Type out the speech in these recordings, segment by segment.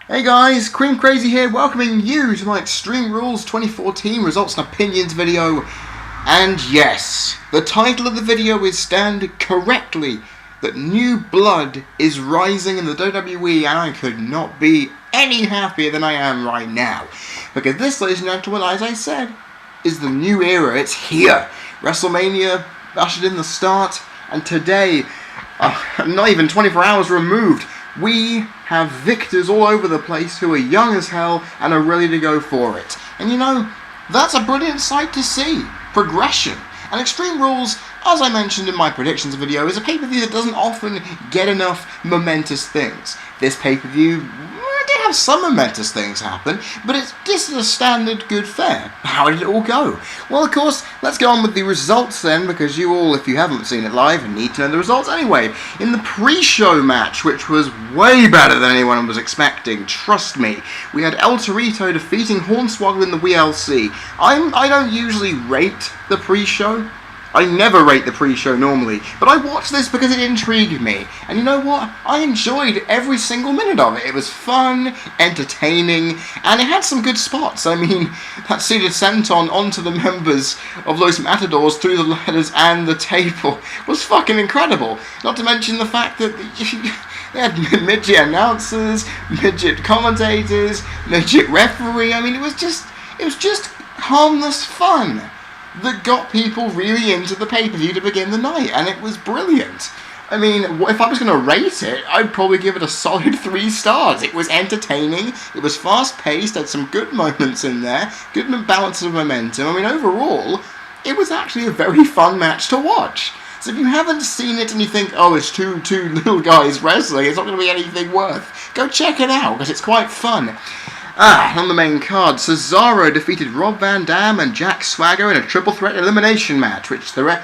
Hey guys, CreamCrazy here, welcoming you to my Extreme Rules 2014 Results and Opinions video. And yes, the title of the video is stand correctly, that new blood is rising in the WWE, and I could not be any happier than I am right now. Because this, ladies and gentlemen, as I said, is the new era. It's here. WrestleMania ushered in the start, and today, not even 24 hours removed, we have victors all over the place who are young as hell and are ready to go for it. And you know, that's a brilliant sight to see. Progression. And Extreme Rules, as I mentioned in my predictions video, is a pay-per-view that doesn't often get enough momentous things. This pay-per-view did have some momentous things happen, but this is a standard good fare. How did it all go? Well, of course, let's go on with the results then, because you all, if you haven't seen it live, need to know the results anyway. In the pre-show match, which was way better than anyone was expecting, trust me, we had El Torito defeating Hornswoggle in the WLC. I don't usually rate the pre-show. I never rate the pre-show normally, but I watched this because it intrigued me. And you know what? I enjoyed every single minute of it. It was fun, entertaining, and it had some good spots. I mean, that seated senton onto the members of Los Matadors through the ladders and the table was fucking incredible. Not to mention the fact that they had midget announcers, midget commentators, midget referee. I mean, it was just harmless fun that got people really into the pay-per-view to begin the night, and it was brilliant. I mean, if I was going to rate it, I'd probably give it a solid 3 stars. It was entertaining, it was fast-paced, had some good moments in there, good balance of momentum. I mean, overall, it was actually a very fun match to watch. So if you haven't seen it and you think, oh, it's two little guys wrestling, it's not going to be anything worth, go check it out, because it's quite fun. On the main card, Cesaro defeated Rob Van Dam and Jack Swagger in a triple threat elimination match, which the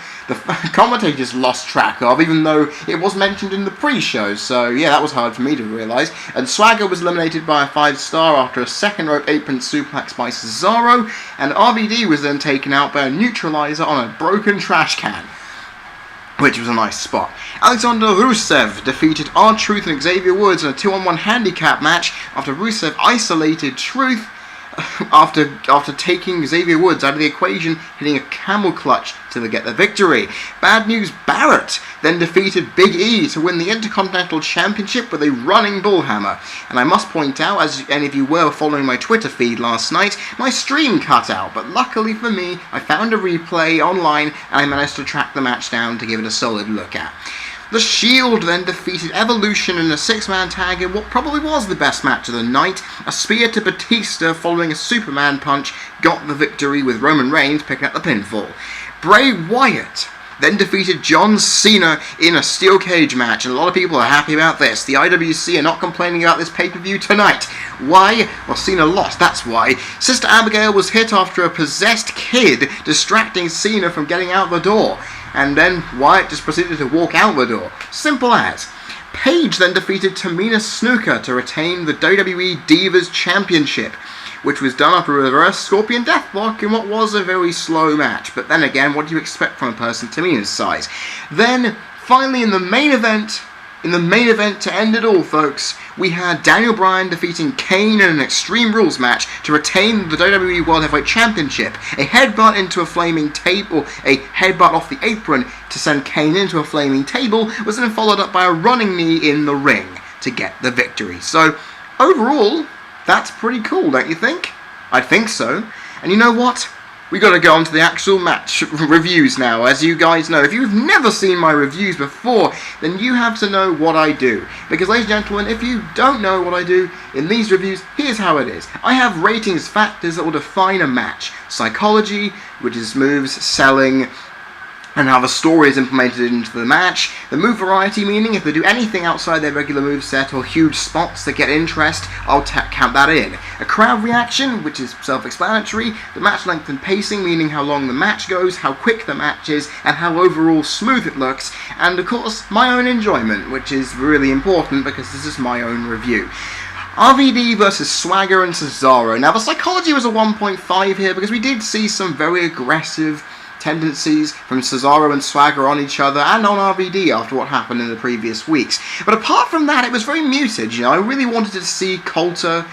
commentators lost track of, even though it was mentioned in the pre-show, so yeah, that was hard for me to realise. And Swagger was eliminated by a 5-star after a second rope apron suplex by Cesaro, and RVD was then taken out by a neutralizer on a broken trash can, which was a nice spot. Alexander Rusev defeated R-Truth and Xavier Woods in a 2-on-1 handicap match after Rusev isolated Truth after taking Xavier Woods out of the equation, hitting a camel clutch to get the victory. Bad News Barrett then defeated Big E to win the Intercontinental Championship with a running bullhammer. And I must point out, as any of you were following my Twitter feed last night, my stream cut out, but luckily for me, I found a replay online and I managed to track the match down to give it a solid look at. The Shield then defeated Evolution in a 6-man tag in what probably was the best match of the night. A spear to Batista following a Superman punch got the victory, with Roman Reigns picking up the pinfall. Bray Wyatt then defeated John Cena in a steel cage match, and a lot of people are happy about this. The IWC are not complaining about this pay-per-view tonight. Why? Well, Cena lost, that's why. Sister Abigail was hit after a possessed kid distracting Cena from getting out the door, and then Wyatt just proceeded to walk out the door. Simple as. Paige then defeated Tamina Snuka to retain the WWE Divas Championship, which was done after a reverse Scorpion Deathlock in what was a very slow match. But then again, what do you expect from a person Tamina's size? Then, finally in the main event to end it all, folks, we had Daniel Bryan defeating Kane in an Extreme Rules match to retain the WWE World Heavyweight Championship. A headbutt into a flaming table, a headbutt off the apron to send Kane into a flaming table, was then followed up by a running knee in the ring to get the victory. So, overall, that's pretty cool, don't you think? I think so. And you know what? We got to go on to the actual match reviews now. As you guys know, if you've never seen my reviews before, then you have to know what I do. Because, ladies and gentlemen, if you don't know what I do in these reviews, here's how it is. I have ratings factors that will define a match. Psychology, which is moves, selling, and how the story is implemented into the match. The move variety, meaning if they do anything outside their regular move set or huge spots that get interest, I'll count that in. A crowd reaction, which is self-explanatory. The match length and pacing, meaning how long the match goes, how quick the match is, and how overall smooth it looks. And of course, my own enjoyment, which is really important because this is my own review. RVD vs Swagger and Cesaro. Now, the psychology was a 1.5 here because we did see some very aggressive tendencies from Cesaro and Swagger on each other and on RVD after what happened in the previous weeks. But apart from that, it was very muted. You know, I really wanted to see Coulter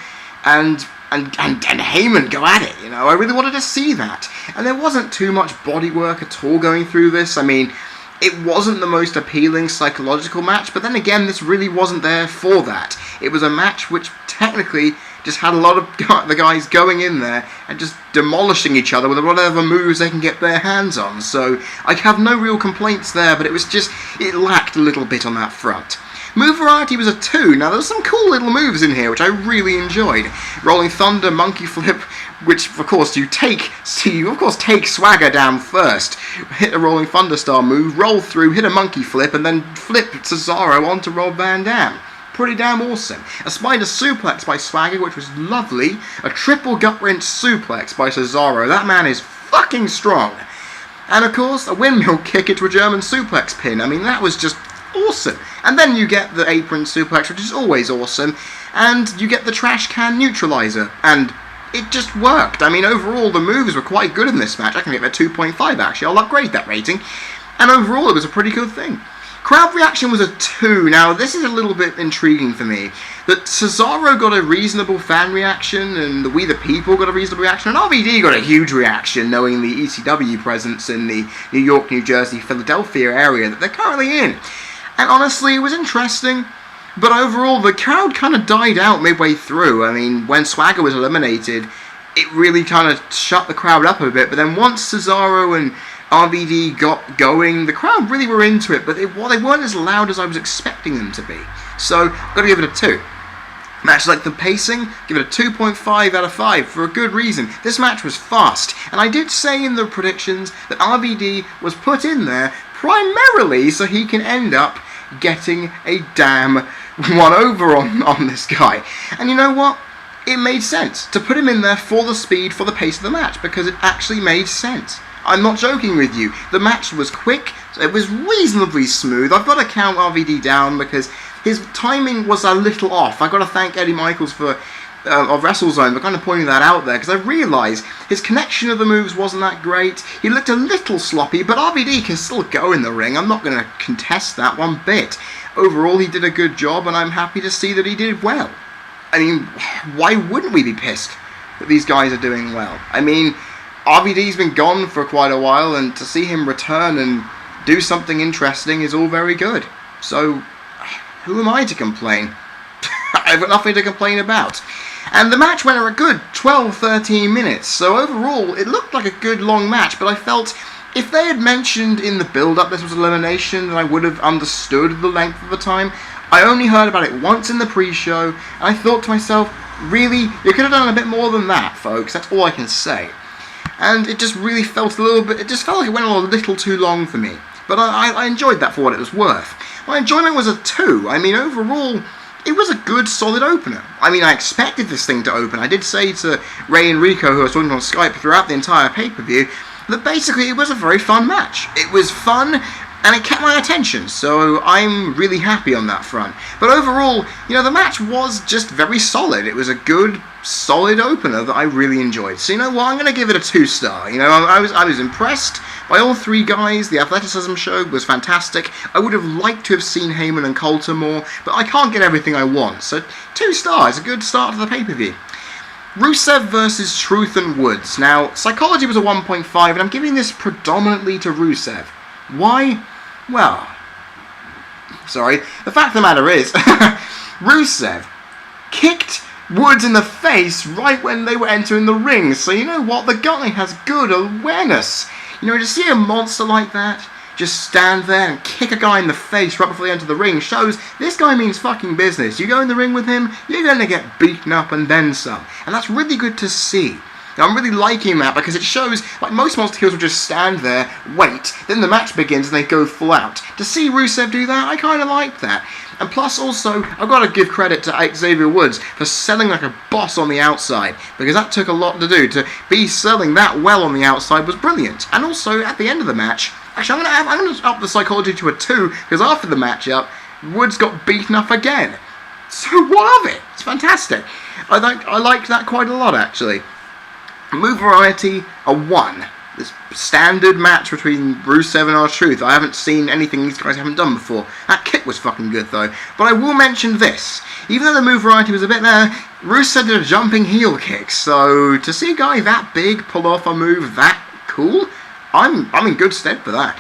and Heyman go at it, you know. I really wanted to see that. And there wasn't too much bodywork at all going through this. I mean, it wasn't the most appealing psychological match, but then again, this really wasn't there for that. It was a match which technically just had a lot of the guys going in there and just demolishing each other with whatever moves they can get their hands on. So I have no real complaints there, but it was just, it lacked a little bit on that front. Move variety was a 2. Now, there's some cool little moves in here, which I really enjoyed. Rolling Thunder, Monkey Flip, which, of course, you take Swagger down first. Hit a Rolling Thunder style move, roll through, hit a Monkey Flip, and then flip Cesaro onto Rob Van Dam. Pretty damn awesome. A Spider Suplex by Swagger, which was lovely. A triple gut wrench suplex by Cesaro. That man is fucking strong. And, of course, a windmill kick into a German suplex pin. I mean, that was just awesome. And then you get the apron suplex, which is always awesome, and you get the trash can neutralizer, and it just worked. I mean, overall, the moves were quite good in this match. I can give it a 2.5, actually. I'll upgrade that rating. And overall, it was a pretty good thing. Crowd reaction was a 2. Now, this is a little bit intriguing for me. That Cesaro got a reasonable fan reaction, and the We The People got a reasonable reaction, and RVD got a huge reaction, knowing the ECW presence in the New York, New Jersey, Philadelphia area that they're currently in. And honestly, it was interesting, but overall, the crowd kind of died out midway through. I mean, when Swagger was eliminated, it really kind of shut the crowd up a bit, but then once Cesaro and RVD got going, the crowd really were into it, but they weren't as loud as I was expecting them to be. So, I've got to give it a 2. Match like the pacing, give it a 2.5 out of 5 for a good reason. This match was fast, and I did say in the predictions that RVD was put in there primarily so he can end up getting a damn one-over on this guy. And you know what? It made sense to put him in there for the speed, for the pace of the match, because it actually made sense. I'm not joking with you. The match was quick, it was reasonably smooth. I've got to count RVD down because his timing was a little off. I've got to thank Eddie Michaels of WrestleZone for kind of pointing that out there, because I realised his connection of the moves wasn't that great. He looked a little sloppy, but RVD can still go in the ring. I'm not going to contest that one bit. Overall, he did a good job, and I'm happy to see that he did well. I mean, why wouldn't we be pissed that these guys are doing well? I mean, RVD's been gone for quite a while, and to see him return and do something interesting is all very good. So, who am I to complain? I've got nothing to complain about. And the match went a good 12-13 minutes, so overall it looked like a good long match, but I felt if they had mentioned in the build-up this was elimination, then I would have understood the length of the time. I only heard about it once in the pre-show, and I thought to myself, really? You could have done a bit more than that, folks, that's all I can say. And it just really felt a little bit, it just felt like it went on a little too long for me. But I enjoyed that for what it was worth. My enjoyment was a 2. I mean, overall, it was a good, solid opener. I mean, I expected this thing to open. I did say to Ray and Rico, who I was talking on Skype throughout the entire pay-per-view, that basically it was a very fun match. It was fun, and it kept my attention, so I'm really happy on that front. But overall, you know, the match was just very solid. It was a good, solid opener that I really enjoyed. So you know what, I'm going to give it a 2-star. You know, I was impressed by all 3 guys. The athleticism show was fantastic. I would have liked to have seen Heyman and Coulter more, but I can't get everything I want. So 2 stars, a good start to the pay-per-view. Rusev versus Truth and Woods. Now, psychology was a 1.5, and I'm giving this predominantly to Rusev. Why? Well, sorry. The fact of the matter is, Rusev kicked Woods in the face right when they were entering the ring. So you know what? The guy has good awareness. You know, to see a monster like that just stand there and kick a guy in the face right before they enter the ring shows this guy means fucking business. You go in the ring with him, you're going to get beaten up and then some. And that's really good to see. Now, I'm really liking that because it shows, like most monster heels will just stand there, wait, then the match begins and they go full out. To see Rusev do that, I kind of like that. And plus also, I've got to give credit to Xavier Woods for selling like a boss on the outside, because that took a lot to do. To be selling that well on the outside was brilliant. And also, at the end of the match, actually I'm going to up the psychology to a 2, because after the matchup, Woods got beaten up again. So what of it? It's fantastic. I liked that quite a lot, actually. Move variety, a 1. this standard match between Rusev and R-Truth. I haven't seen anything these guys haven't done before. That kick was fucking good though. But I will mention this. Even though the move variety was a bit there, Rusev did a jumping heel kick. So to see a guy that big pull off a move that cool, I'm in good stead for that.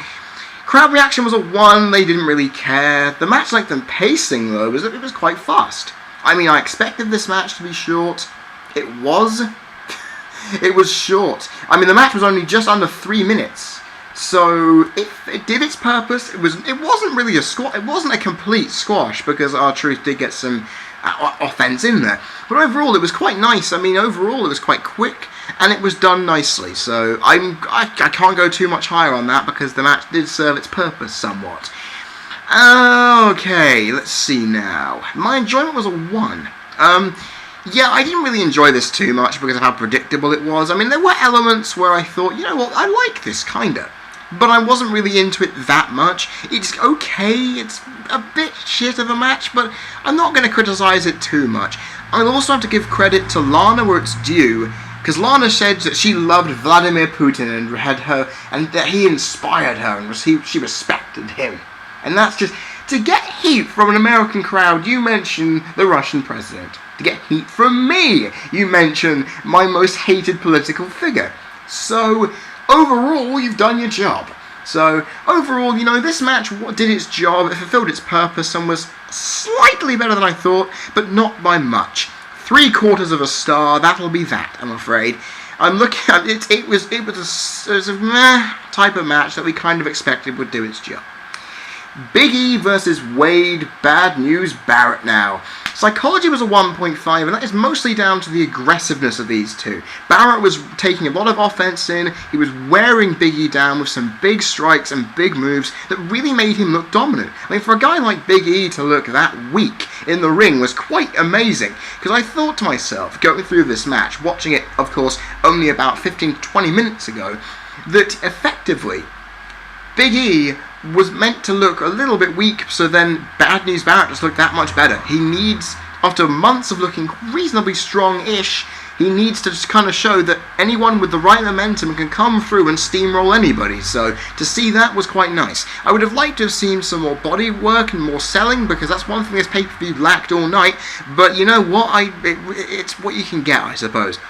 Crowd reaction was a 1, they didn't really care. The match length and pacing though, it was quite fast. I mean, I expected this match to be short. It was. It was short. I mean, the match was only just under 3 minutes. So it did its purpose. It wasn't really a squash. It wasn't a complete squash because R-Truth did get some offense in there. But overall, it was quite nice. I mean, overall, it was quite quick. And it was done nicely, so I can't go too much higher on that because the match did serve its purpose somewhat. Okay, let's see now. My enjoyment was a 1. Yeah, I didn't really enjoy this too much because of how predictable it was. I mean, there were elements where I thought, you know what, I like this, kinda. But I wasn't really into it that much. It's okay, it's a bit shit of a match, but I'm not going to criticize it too much. I'll also have to give credit to Lana where it's due, because Lana said that she loved Vladimir Putin and that he inspired her and she respected him. And that's just, to get heat from an American crowd, you mention the Russian president. To get heat from me, you mention my most hated political figure. So, overall, you've done your job. So, overall, you know, this match did its job, it fulfilled its purpose and was slightly better than I thought, but not by much. 3/4 of a star, that'll be that, I'm afraid. I'm looking at it, it was a meh type of match that we kind of expected would do its job. Big E versus Wade, Bad News Barrett now. Psychology was a 1.5, and that is mostly down to the aggressiveness of these two. Barrett was taking a lot of offense in, he was wearing Big E down with some big strikes and big moves that really made him look dominant. I mean, for a guy like Big E to look that weak in the ring was quite amazing, because I thought to myself, going through this match, watching it, of course, only about 15 to 20 minutes ago, that effectively, Big E was meant to look a little bit weak, so then Bad News Barrett just looked that much better. He needs, after months of looking reasonably strong-ish, he needs to just kind of show that anyone with the right momentum can come through and steamroll anybody, so to see that was quite nice. I would have liked to have seen some more body work and more selling, because that's one thing this pay-per-view lacked all night, but you know what, it's what you can get, I suppose.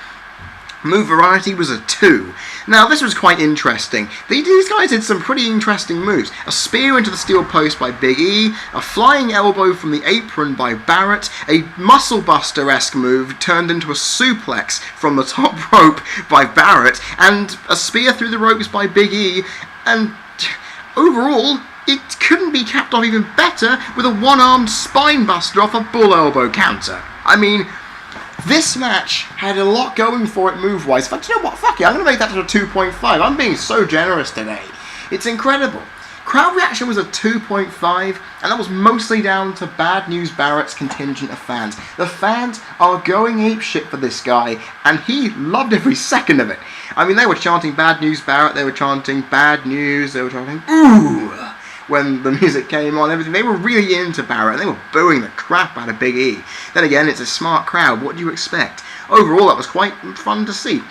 Move variety was a 2. Now, this was quite interesting. These guys did some pretty interesting moves. A spear into the steel post by Big E, a flying elbow from the apron by Barrett, a muscle buster-esque move turned into a suplex from the top rope by Barrett, and a spear through the ropes by Big E, and overall, it couldn't be capped off even better with a one-armed spine buster off a bull elbow counter. I mean, this match had a lot going for it move-wise. In fact, you know what? Fuck it, I'm going to make that to a 2.5. I'm being so generous today. It's incredible. Crowd reaction was a 2.5, and that was mostly down to Bad News Barrett's contingent of fans. The fans are going apeshit for this guy, and he loved every second of it. I mean, they were chanting Bad News Barrett, they were chanting Bad News, they were chanting ooh when the music came on, everything. They were really into Barrett, and they were booing the crap out of Big E. Then again, it's a smart crowd, what do you expect? Overall, that was quite fun to see.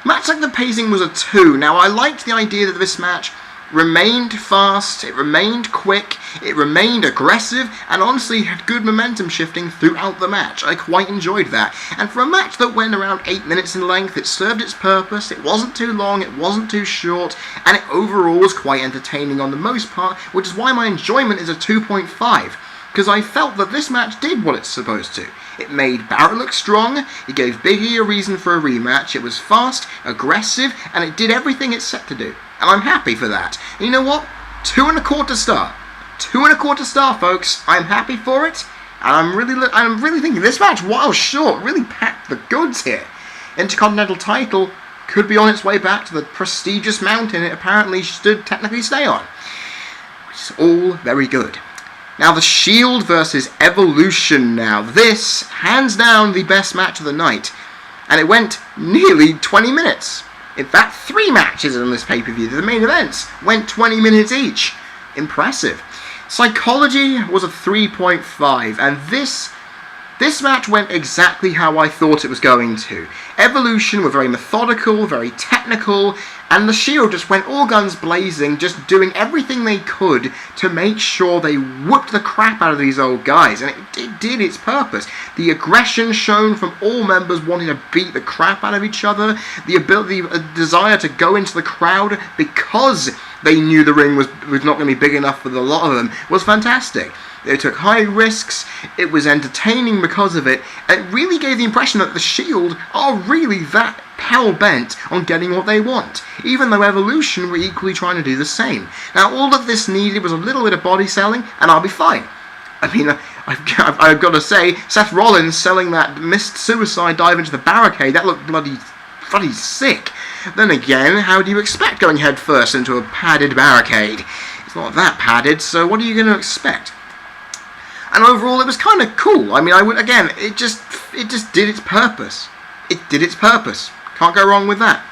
Match like the pacing was a 2. Now, I liked the idea that this match remained fast, it remained quick, it remained aggressive, and honestly had good momentum shifting throughout the match. I quite enjoyed that. And for a match that went around 8 minutes in length, it served its purpose, it wasn't too long, it wasn't too short, and it overall was quite entertaining on the most part, which is why my enjoyment is a 2.5. Because I felt that this match did what it's supposed to. It made Barrett look strong, it gave Big E a reason for a rematch, it was fast, aggressive, and it did everything it's set to do. And I'm happy for that. And you know what? 2.25 star. 2.25 star, folks. I'm happy for it. And I'm really thinking this match, while short, really packed the goods here. Intercontinental title could be on its way back to the prestigious mountain it apparently should technically stay on. Which is all very good. Now, the Shield versus Evolution now. This, hands down, the best match of the night. And it went nearly 20 minutes. In fact, 3 matches on this pay-per-view, the main events, went 20 minutes each. Impressive. Psychology was a 3.5, and this match went exactly how I thought it was going to. Evolution were very methodical, very technical, And the Shield just went all guns blazing, just doing everything they could to make sure they whooped the crap out of these old guys. And it did its purpose. The aggression shown from all members wanting to beat the crap out of each other, the ability, a desire to go into the crowd because they knew the ring was not going to be big enough for a lot of them, was fantastic. They took high risks, it was entertaining because of it, and it really gave the impression that the Shield are really that hell-bent on getting what they want, even though Evolution were equally trying to do the same. Now, all that this needed was a little bit of body selling, and I'll be fine. I mean, I've got to say, Seth Rollins selling that missed suicide dive into the barricade, that looked bloody sick. Then again, how do you expect going head first into a padded barricade? It's not that padded, so what are you going to expect? And overall, it was kind of cool. I mean, it just did its purpose. It did its purpose. Can't go wrong with that.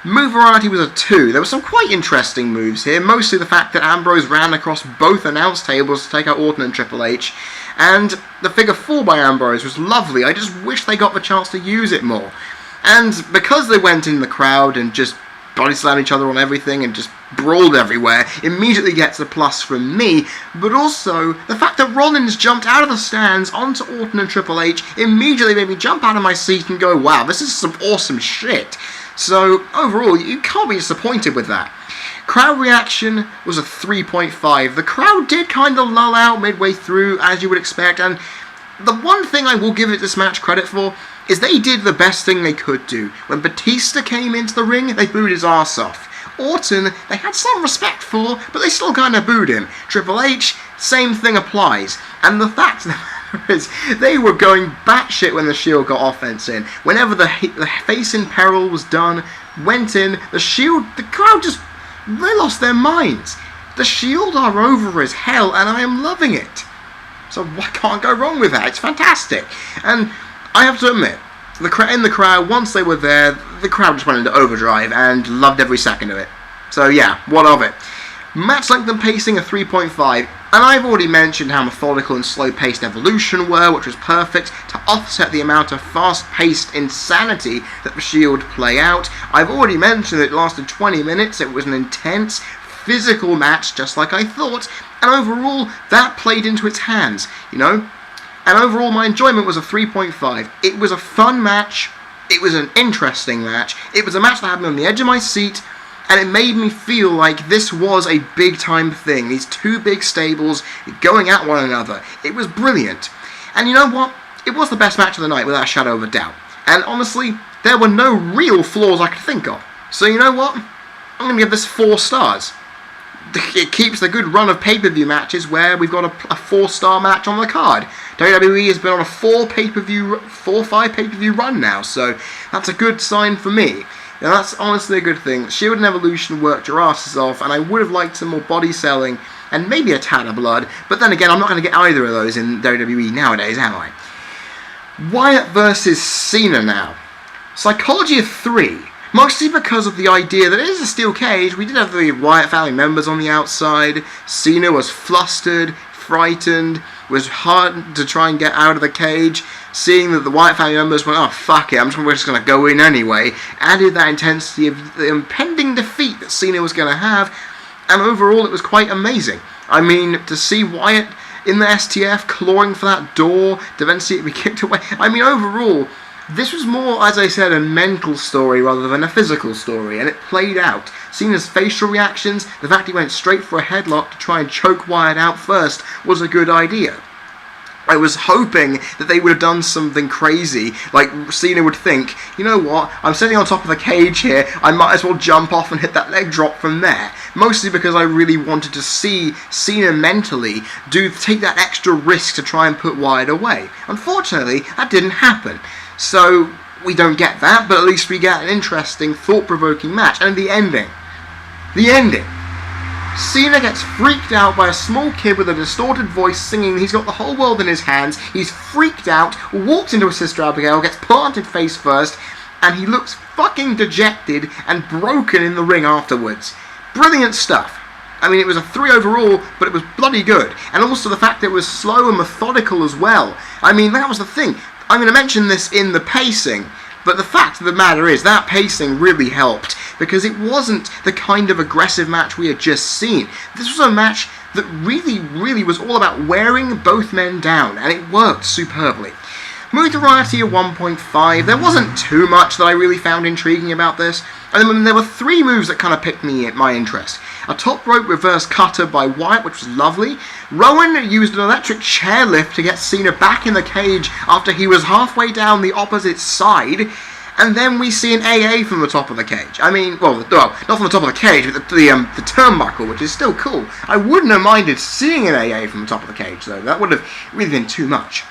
Move variety was a 2. There were some quite interesting moves here, mostly the fact that Ambrose ran across both announce tables to take out Orton and Triple H, and the figure 4 by Ambrose was lovely. I just wish they got the chance to use it more. And because they went in the crowd and just body slammed each other on everything and just brawled everywhere, immediately gets a plus from me, but also the fact that Rollins jumped out of the stands onto Orton and Triple H immediately made me jump out of my seat and go, wow, this is some awesome shit. So overall, you can't be disappointed with that. Crowd reaction was a 3.5. The crowd did kind of lull out midway through, as you would expect, and the one thing I will give it this match credit for is they did the best thing they could do. When Batista came into the ring, they booed his arse off. Orton, they had some respect for, but they still kind of booed him. Triple H, same thing applies. And the fact of the matter is, they were going batshit when the Shield got offense in. Whenever the face in peril was done, went in, the Shield, the crowd just, they lost their minds. The Shield are over as hell, and I am loving it. So I can't go wrong with that. It's fantastic. And I have to admit, in the crowd, once they were there, the crowd just went into overdrive and loved every second of it. So yeah, what of it? Match length and pacing a 3.5, and I've already mentioned how methodical and slow-paced Evolution were, which was perfect to offset the amount of fast-paced insanity that the Shield play out. I've already mentioned that it lasted 20 minutes, it was an intense, physical match, just like I thought, and overall, that played into its hands, you know? And overall, my enjoyment was a 3.5. It was a fun match. It was an interesting match. It was a match that had me on the edge of my seat, and it made me feel like this was a big-time thing. These two big stables going at one another. It was brilliant. And you know what? It was the best match of the night, without a shadow of a doubt. And honestly, there were no real flaws I could think of. So you know what? I'm going to give this 4 stars. It keeps the good run of pay-per-view matches where we've got a 4-star match on the card. WWE has been on a 4-5 pay-per-view run now, so that's a good sign for me. Now that's honestly a good thing. Shield and Evolution worked your asses off, and I would have liked some more body selling and maybe a tad of blood, but then again, I'm not going to get either of those in WWE nowadays, am I? Wyatt versus Cena now. Psychology of 3. Mostly because of the idea that it is a steel cage. We did have the Wyatt family members on the outside. Cena was flustered, frightened, was hard to try and get out of the cage. Seeing that the Wyatt family members went, oh fuck it, we're just going to go in anyway, added that intensity of the impending defeat that Cena was going to have, and overall it was quite amazing. I mean, to see Wyatt in the STF clawing for that door, to then see it be kicked away, I mean overall, this was more, as I said, a mental story rather than a physical story, and it played out. Cena's facial reactions, the fact he went straight for a headlock to try and choke Wyatt out first, was a good idea. I was hoping that they would have done something crazy, like Cena would think, you know what, I'm sitting on top of the cage here, I might as well jump off and hit that leg drop from there. Mostly because I really wanted to see Cena mentally take that extra risk to try and put Wyatt away. Unfortunately, that didn't happen. So, we don't get that, but at least we get an interesting, thought-provoking match. And the ending. Cena gets freaked out by a small kid with a distorted voice singing he's got the whole world in his hands. He's freaked out, walks into his sister Abigail, gets planted face first, and he looks fucking dejected and broken in the ring afterwards. Brilliant stuff. I mean, it was a 3 overall, but it was bloody good. And also the fact that it was slow and methodical as well. I mean, that was the thing. I'm going to mention this in the pacing, but the fact of the matter is that pacing really helped, because it wasn't the kind of aggressive match we had just seen. This was a match that really was all about wearing both men down, and it worked superbly. Move variety of 1.5. There wasn't too much that I really found intriguing about this, and then there were 3 moves that kind of piqued my interest. A top rope reverse cutter by Wyatt, which was lovely. Rowan used an electric chairlift to get Cena back in the cage after he was halfway down the opposite side. And then we see an AA from the top of the cage. I mean, well, not from the top of the cage, but the turnbuckle, which is still cool. I wouldn't have minded seeing an AA from the top of the cage, though. That would have really been too much.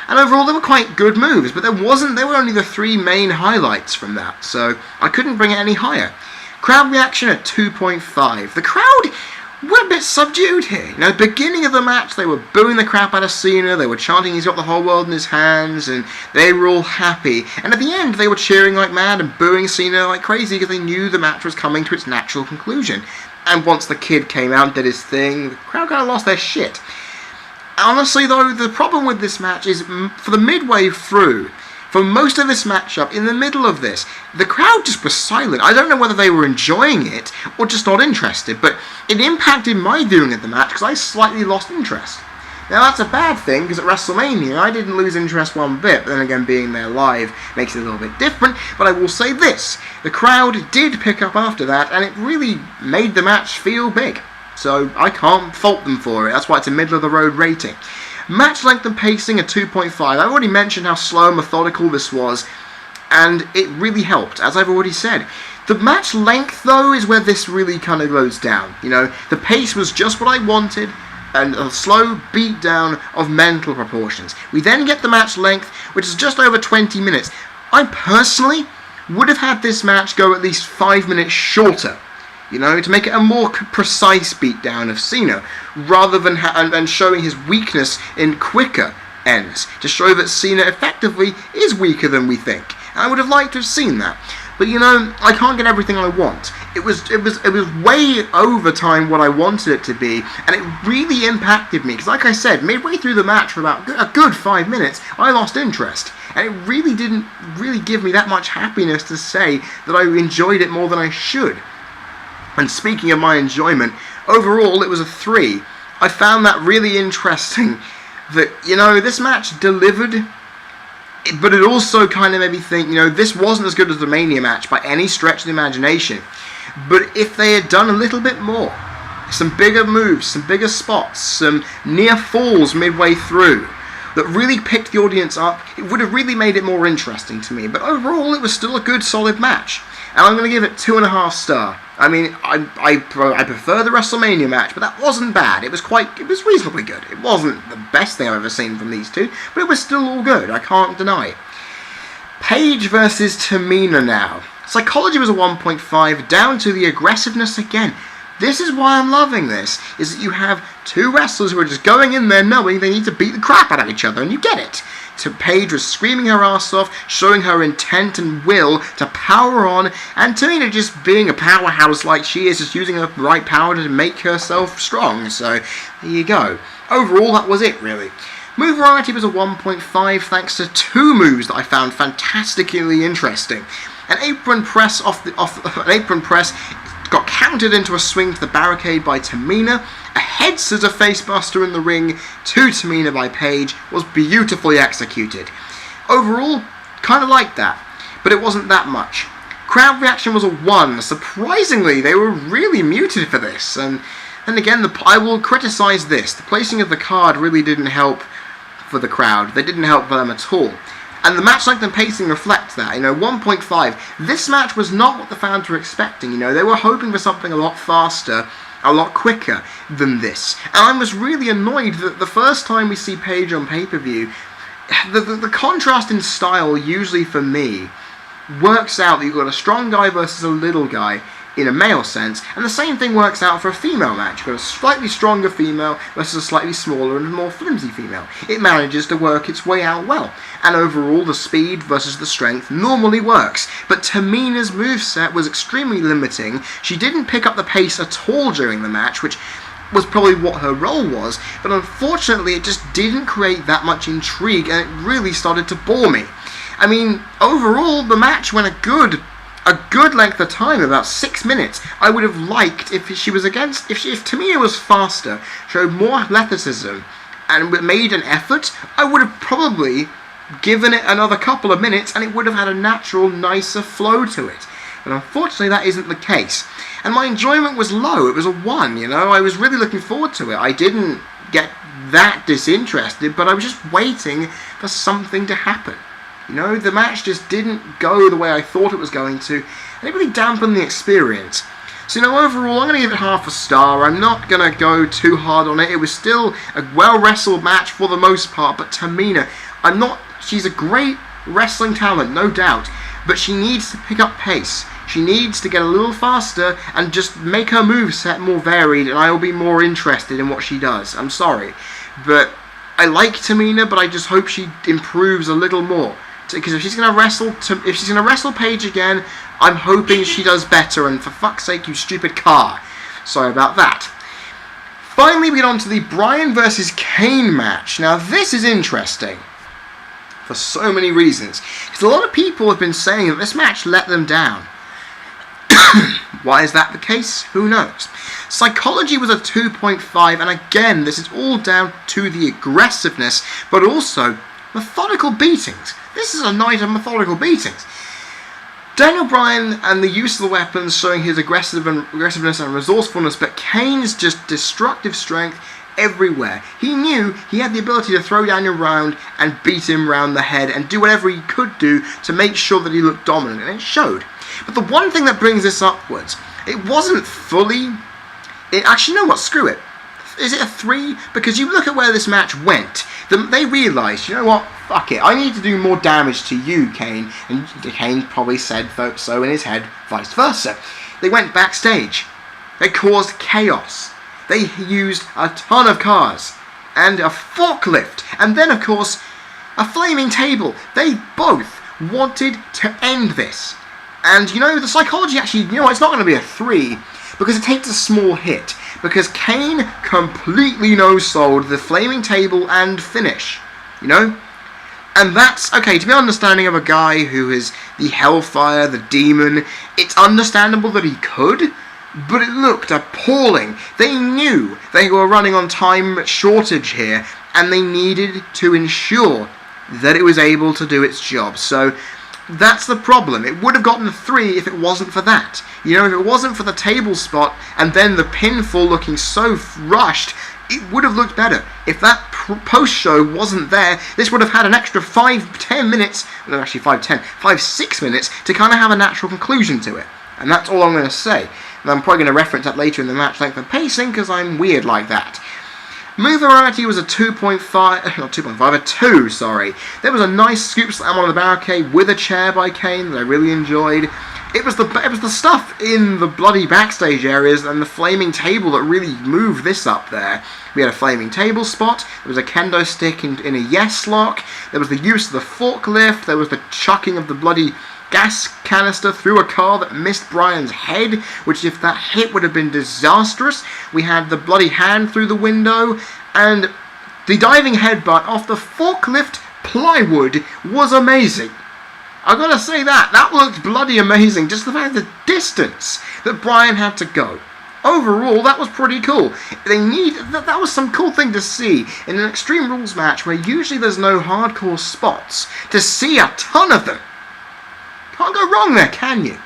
And overall, they were quite good moves, but there were only the 3 main highlights from that, so I couldn't bring it any higher. Crowd reaction at 2.5. The crowd were a bit subdued here. You know, at the beginning of the match, they were booing the crap out of Cena, they were chanting he's got the whole world in his hands, and they were all happy. And at the end, they were cheering like mad and booing Cena like crazy because they knew the match was coming to its natural conclusion. And once the kid came out and did his thing, the crowd kind of lost their shit. Honestly, though, the problem with this match is, for the midway through, for most of this matchup, in the middle of this, the crowd just was silent. I don't know whether they were enjoying it or just not interested, but it impacted my viewing of the match because I slightly lost interest. Now, that's a bad thing, because at WrestleMania, I didn't lose interest one bit, but then again, being there live makes it a little bit different, but I will say this, the crowd did pick up after that, and it really made the match feel big. So I can't fault them for it. That's why it's a middle-of-the-road rating. Match length and pacing at 2.5. I've already mentioned how slow and methodical this was, and it really helped, as I've already said. The match length, though, is where this really kind of goes down. You know, the pace was just what I wanted, and a slow beatdown of mental proportions. We then get the match length, which is just over 20 minutes. I personally would have had this match go at least 5 minutes shorter. You know, to make it a more precise beatdown of Cena, rather than and showing his weakness in quicker ends, to show that Cena effectively is weaker than we think. And I would have liked to have seen that, but you know, I can't get everything I want. It was way over time what I wanted it to be, and it really impacted me because, like I said, midway through the match for about a good 5 minutes, I lost interest, and it really didn't give me that much happiness to say that I enjoyed it more than I should. And speaking of my enjoyment, overall it was a 3. I found that really interesting that, you know, this match delivered, but it also kind of made me think, you know, this wasn't as good as the Mania match by any stretch of the imagination. But if they had done a little bit more, some bigger moves, some bigger spots, some near falls midway through, that really picked the audience up, it would have really made it more interesting to me. But overall, it was still a good, solid match. And I'm going to give it 2.5 stars. I mean, I prefer the WrestleMania match, but that wasn't bad. It was reasonably good. It wasn't the best thing I've ever seen from these two, but it was still all good. I can't deny. Paige versus Tamina now. Psychology was a 1.5, down to the aggressiveness again. This is why I'm loving this, is that you have 2 wrestlers who are just going in there knowing they need to beat the crap out of each other, and you get it. Paige was screaming her ass off, showing her intent and will to power on, and Tamina just being a powerhouse like she is, just using her right power to make herself strong. So, there you go. Overall, that was it, really. Move variety was a 1.5 thanks to 2 moves that I found fantastically interesting. An apron press an apron press got countered into a swing to the barricade by Tamina. A head scissor facebuster in the ring to Tamina by Paige was beautifully executed. Overall, kind of liked that, but it wasn't that much. Crowd reaction was a 1. Surprisingly, they were really muted for this, and again, I will criticise this. The placing of the card really didn't help for the crowd. They didn't help them at all. And the match length and pacing reflects that. You know, 1.5. This match was not what the fans were expecting. You know, they were hoping for something a lot faster, a lot quicker than this. And I was really annoyed that the first time we see Paige on pay-per-view, the contrast in style usually for me works out that you've got a strong guy versus a little guy in a male sense, and the same thing works out for a female match. You've got a slightly stronger female versus a slightly smaller and more flimsy female. It manages to work its way out well, and overall the speed versus the strength normally works. But Tamina's moveset was extremely limiting. She didn't pick up the pace at all during the match, which was probably what her role was, but unfortunately it just didn't create that much intrigue, and it really started to bore me. I mean, overall the match went a good a good length of time, about 6 minutes. I would have liked if she was against, if Tamina was faster, showed more athleticism, and made an effort, I would have probably given it another couple of minutes, and it would have had a natural, nicer flow to it. But unfortunately, that isn't the case. And my enjoyment was low. It was a 1, you know. I was really looking forward to it. I didn't get that disinterested, but I was just waiting for something to happen. You know, the match just didn't go the way I thought it was going to, and it really dampened the experience. So, you know, overall, I'm going to give it half a star. I'm not going to go too hard on it. It was still a well-wrestled match for the most part, but Tamina, she's a great wrestling talent, no doubt, but she needs to pick up pace. She needs to get a little faster and just make her moveset more varied, and I will be more interested in what she does. I'm sorry, but I like Tamina, but I just hope she improves a little more. Because if she's going to wrestle Paige again, I'm hoping she does better, and for fuck's sake, you stupid car. Sorry about that. Finally, we get on to the Bryan vs Kane match. Now, this is interesting for so many reasons. Because a lot of people have been saying that this match let them down. Why is that the case? Who knows? Psychology was a 2.5, and again, this is all down to the aggressiveness, but also methodical beatings. This is a night of methodical beatings. Daniel Bryan and the use of the weapons showing his aggressiveness and resourcefulness, but Kane's just destructive strength everywhere. He knew he had the ability to throw Daniel around and beat him round the head and do whatever he could do to make sure that he looked dominant, and it showed. But the one thing that brings this upwards, it wasn't fully... Actually, you know what? Screw it. Is it a 3? Because you look at where this match went. They realised, you know what? Fuck it. I need to do more damage to you, Kane. And Kane probably said so in his head, vice versa. They went backstage. They caused chaos. They used a ton of cars. And a forklift. And then, of course, a flaming table. They both wanted to end this. And, you know, the psychology actually, you know, it's not going to be a 3. Because it takes a small hit. Because Kane completely no-sold the flaming table and finish. You know? And that's, okay, to be understanding of a guy who is the Hellfire, the Demon, it's understandable that he could, but it looked appalling. They knew they were running on time shortage here, and they needed to ensure that it was able to do its job. So that's the problem. It would have gotten a 3 if it wasn't for that. You know, if it wasn't for the table spot and then the pinfall looking so rushed, it would have looked better. If that post-show wasn't there, this would have had an extra 5-10 minutes, no, actually 5-6 minutes, to kind of have a natural conclusion to it. And that's all I'm going to say. And I'm probably going to reference that later in the match length and pacing, because I'm weird like that. Move variety was a 2, sorry. There was a nice scoop slam on the barricade with a chair by Kane that I really enjoyed. It was the stuff in the bloody backstage areas and the flaming table that really moved this up there. We had a flaming table spot, there was a kendo stick in a yes lock, there was the use of the forklift, there was the chucking of the bloody gas canister through a car that missed Bryan's head, which if that hit would have been disastrous. We had the bloody hand through the window, and the diving headbutt off the forklift plywood was amazing. I've got to say that looked bloody amazing, just the fact the distance that Bryan had to go. Overall, that was pretty cool. That was some cool thing to see in an Extreme Rules match where usually there's no hardcore spots. To see a ton of them. Can't go wrong there, can you?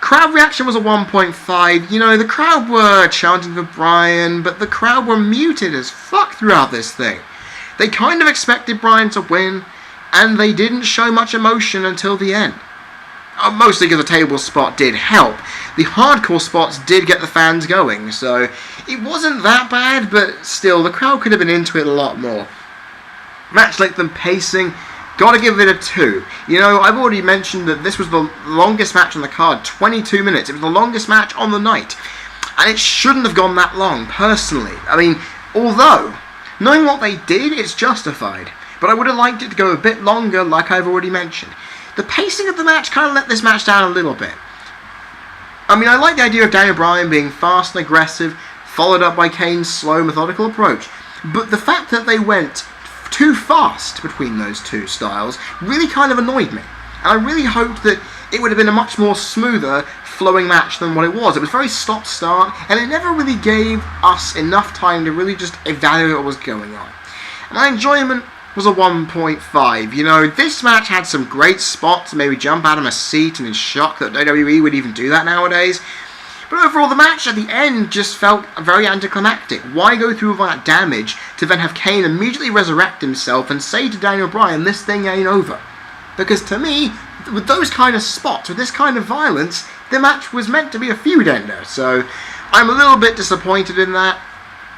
Crowd reaction was a 1.5. You know, the crowd were chanting for Bryan, but the crowd were muted as fuck throughout this thing. They kind of expected Bryan to win, and they didn't show much emotion until the end. Mostly because the table spot did help. The hardcore spots did get the fans going, so it wasn't that bad, but still, the crowd could have been into it a lot more. Match length and pacing, gotta give it a 2. You know, I've already mentioned that this was the longest match on the card, 22 minutes. It was the longest match on the night. And it shouldn't have gone that long, personally. I mean, although, knowing what they did, it's justified. But I would have liked it to go a bit longer, like I've already mentioned. The pacing of the match kind of let this match down a little bit. I mean, I like the idea of Daniel Bryan being fast and aggressive, followed up by Kane's slow, methodical approach. But the fact that they went too fast between those two styles really kind of annoyed me. And I really hoped that it would have been a much more smoother flowing match than what it was. It was very stop-start, and it never really gave us enough time to really just evaluate what was going on. My enjoyment was a 1.5. You know, this match had some great spots, maybe jump out of my seat and in shock that WWE would even do that nowadays. But overall, the match at the end just felt very anticlimactic. Why go through all that damage to then have Kane immediately resurrect himself and say to Daniel Bryan, this thing ain't over? Because to me, with those kind of spots, with this kind of violence, the match was meant to be a feud ender. So I'm a little bit disappointed in that.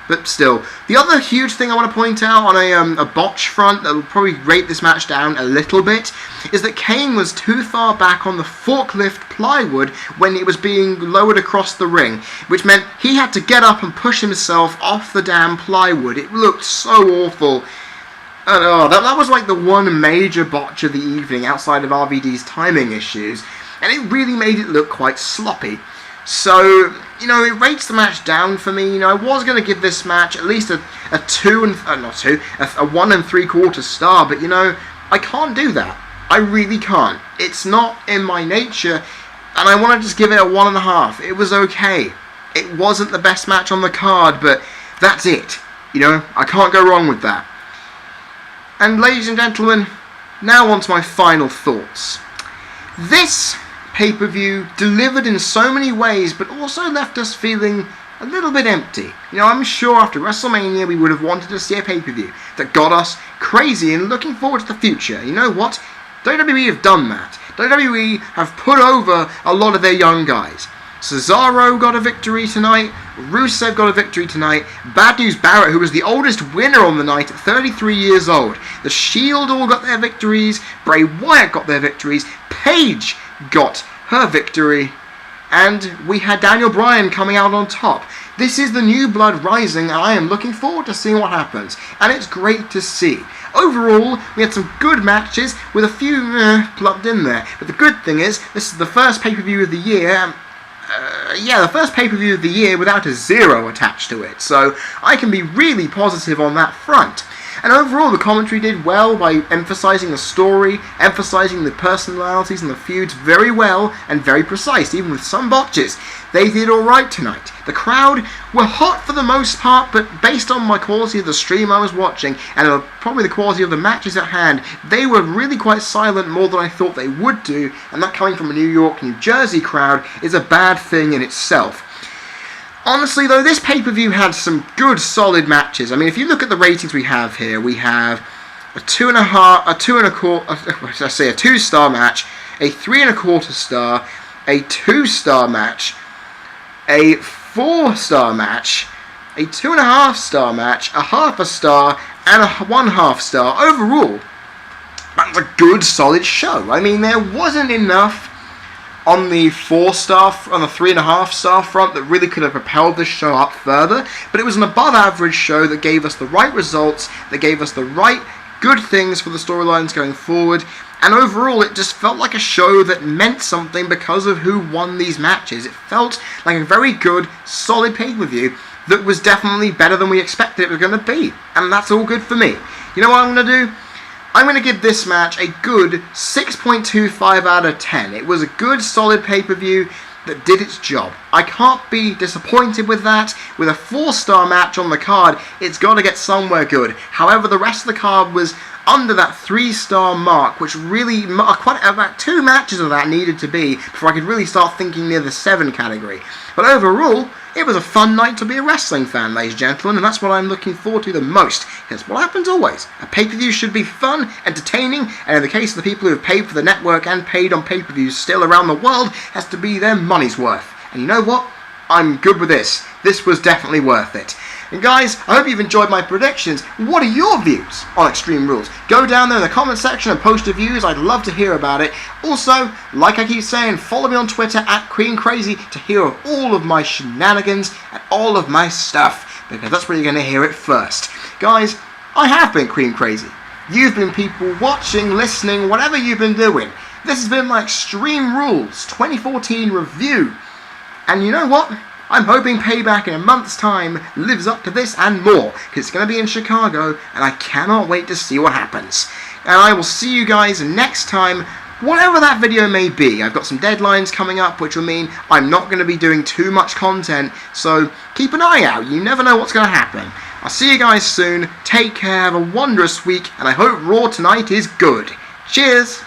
But still, the other huge thing I want to point out on a botch front that will probably rate this match down a little bit is that Kane was too far back on the forklift plywood when it was being lowered across the ring, which meant he had to get up and push himself off the damn plywood. It looked so awful. And that was like the one major botch of the evening outside of RVD's timing issues, and it really made it look quite sloppy. So, you know, it rates the match down for me. You know, I was going to give this match at least a 1 3/4 star, but you know, I can't do that. I really can't. It's not in my nature, and I want to just give it a 1.5. It was okay. It wasn't the best match on the card, but that's it. You know, I can't go wrong with that. And ladies and gentlemen, now on to my final thoughts. This pay-per-view delivered in so many ways, but also left us feeling a little bit empty. You know, I'm sure after WrestleMania we would have wanted to see a pay-per-view that got us crazy and looking forward to the future. You know what? WWE have done that. WWE have put over a lot of their young guys. Cesaro got a victory tonight. Rusev got a victory tonight. Bad News Barrett, who was the oldest winner on the night at 33 years old. The Shield all got their victories. Bray Wyatt got their victories. Paige got her victory, and we had Daniel Bryan coming out on top. This is the new blood rising, and I am looking forward to seeing what happens, and it's great to see. Overall, we had some good matches with a few plugged in there, but the good thing is, this is the first pay-per-view of the year, the first pay-per-view of the year without a 0 attached to it, so I can be really positive on that front. And overall, the commentary did well by emphasizing the story, emphasizing the personalities and the feuds very well and very precise, even with some botches. They did alright tonight. The crowd were hot for the most part, but based on my quality of the stream I was watching, and probably the quality of the matches at hand, they were really quite silent, more than I thought they would do, and that coming from a New York, New Jersey crowd is a bad thing in itself. Honestly, though, this pay-per-view had some good, solid matches. I mean, if you look at the ratings we have here, we have a 2-star match, a 3.25 star, a 2-star match, a 4-star match, a 2.5 star match, a 1/2 star, and a 1/2 star. Overall, that's a good, solid show. I mean, there wasn't enough on the 4-star, on the 3.5 star front that really could have propelled this show up further, but it was an above average show that gave us the right results, that gave us the right good things for the storylines going forward, and overall it just felt like a show that meant something because of who won these matches. It felt like a very good, solid pay-per-view that was definitely better than we expected it was going to be, and that's all good for me. You know what I'm going to do? I'm going to give this match a good 6.25 out of 10. It was a good, solid pay-per-view that did its job. I can't be disappointed with that. With a 4-star match on the card, it's got to get somewhere good. However, the rest of the card was under that 3-star mark, which really, about 2 matches of that needed to be before I could really start thinking near the 7 category. But overall, it was a fun night to be a wrestling fan, ladies and gentlemen, and that's what I'm looking forward to the most. Because what happens always, a pay-per-view should be fun, entertaining, and in the case of the people who have paid for the network and paid on pay-per-views still around the world, has to be their money's worth. And you know what? I'm good with this. This was definitely worth it. And guys, I hope you've enjoyed my predictions. What are your views on Extreme Rules? Go down there in the comment section and post your views. I'd love to hear about it. Also, like I keep saying, follow me on Twitter at CreamCrazy to hear of all of my shenanigans and all of my stuff, because that's where you're going to hear it first. Guys, I have been Cream Crazy. You've been people watching, listening, whatever you've been doing. This has been my Extreme Rules 2014 review. And you know what? I'm hoping Payback in a month's time lives up to this and more, because it's going to be in Chicago, and I cannot wait to see what happens. And I will see you guys next time Whatever that video may be, I've got some deadlines coming up, which will mean I'm not going to be doing too much content, so keep an eye out. You never know what's going to happen. I'll see you guys soon. Take care, have a wondrous week, and I hope Raw tonight is good. Cheers!